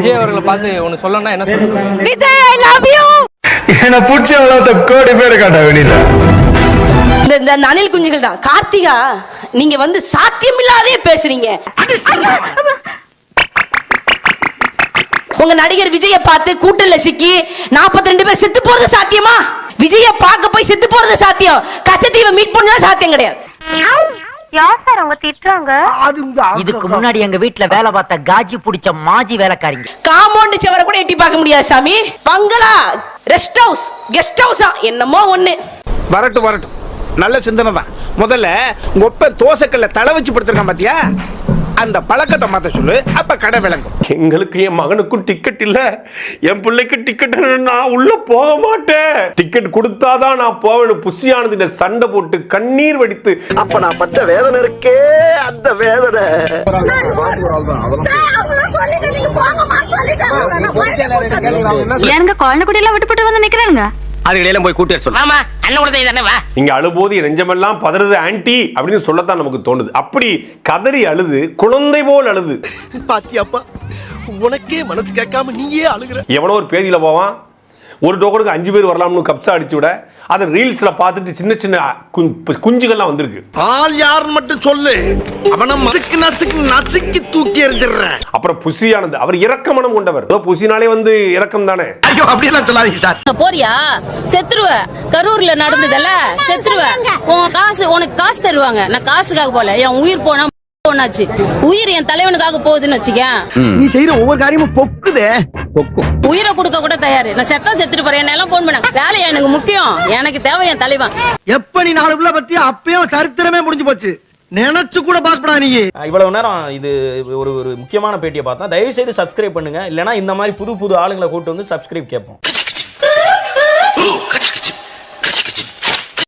விஜய் அவர்களை பார்த்து ஒன்னு சொல்லணும்னா என்ன சொல்லுங்க? Vijay I love you. என்ன பிடிச்ச அவ்வளோ கோடி பேர் காட்ட வெளியில இந்த அணில் குஞ்சுகள் தான். கார்த்திகா நீங்க வந்து சாத்தியமில்லாதே பேசுறீங்க. உங்க நடிகர் விஜய பார்த்து கூட்டல்ல சிக்கி 42 பேர் செத்து போறது சாத்தியமா? விஜய பார்க்க போய் செத்து போறது சாத்தியம். கச்சத்தீவை மீட் பண்ணா சாத்தியம் கிடையாது. யார் சார் அவங்க திட்டுறாங்க? இதுக்கு முன்னாடி எங்க வீட்ல வேலை பார்த்த காஜி புடிச்ச மாஜி வேலைக்காரிங்க. காம்பவுண்ட் செவரை கூட எட்டி பார்க்க முடியாது சாமி. பங்களா, ரெஸ்ட் ஹவுஸ், கெஸ்ட் ஹவுஸா என்னமோ ஒண்ணு. வரட்டும் நல்ல சிந்தனை தான். முதல்ல உங்க ஒப்ப தோசைக்கல்ல தலை வச்சு படுத்திருக்கான் பாத்தியா, அந்த பழக்கத்தை மாத்த சொல்லு, அப்ப கடை விளங்கும். எங்களுக்கு என் மகனுக்கும் டிக்கெட் இல்ல, என் பிள்ளைக்கு டிக்கெட் நான் உள்ள போக மாட்டேன். டிக்கெட் கொடுத்தாதான் நான் போவேன். புஷியானது சண்டை போட்டு கண்ணீர் வடித்து அப்ப நான் பட்ட வேதனை இருக்கே, அந்த வேதனை. எனக்கு குழந்தை குடியெல்லாம் விட்டுப்பட்டு வந்து நிக்கிறாங்க. அதுகளெல்லாம் போய் கூட்டிட்டு சொல்லு. ஆமா அண்ணன் கூட தானே வா. நீங்க அழும்போது என் நெஞ்சமெல்லாம் பதறுது ஆன்டி அப்படின்னு சொல்லத்தான் நமக்கு தோணுது. அப்படி கதறி அழுது, குழந்தை போல் அழுது. பாத்தியாப்பா, உனக்கே மனசு கேட்காம நீயே அழுகுற. எவனோ ஒரு பேதியில போவான், ஒரு டோக்கனுக்கு 5 பேர் வரலாம்னு கப்ஸா அடிச்சு விட, அதை ரீல்ஸ்ல பார்த்துட்டு சின்ன சின்ன குஞ்சுகள்லாம் வந்திருக்கு. ஆள் யாருன்னு மட்டும் சொல்லு, அவனை நசுக்கு நசுக்கு நசுக்கி தூக்கி எறிஞ்சிடுறேன். அப்புறம் புஷியானது அவர் இரக்க மனம் கொண்டவர். புஷினாலே வந்து இரக்கம் தானே. ஐயோ அப்படியெல்லாம் சொல்லாதீங்க சார். போறியா செத்துருவ. கரூர்ல நடந்ததல்ல செத்துருவ. உனக்கு காசு தருவாங்க. நான் காசுக்காக போல, என் உயிர் போனா ஒண்ணாச்சு. உயிர் என் தலைவனுக்காக போகுதுன்னு வச்சுக்க. நீ செய்யற ஒவ்வொரு காரியமும் பொக்குதே. உயிரை கொடுக்க கூட தயாரு. நான் செத்தா செத்துட்டு போறேன். என்ன எல்லாம் போன் பண்ண வேலை எனக்கு முக்கியம். எனக்கு தேவை என் தலைவன். எப்ப நீ 4 பிள்ளை பத்தி அப்பயும் சரித்திரமே முடிஞ்சு போச்சு. நினைச்சு கூட பாக்கப்படா நீ. இவ்வளவு நேரம் இது ஒரு முக்கியமான பேட்டியை பார்த்தா, தயவு செய்து சப்ஸ்கிரைப் பண்ணுங்க. இல்லைன்னா இந்த மாதிரி புது ஆளுங்களை கூட்டு வந்து சப்ஸ்கிரைப் கேட்போம்.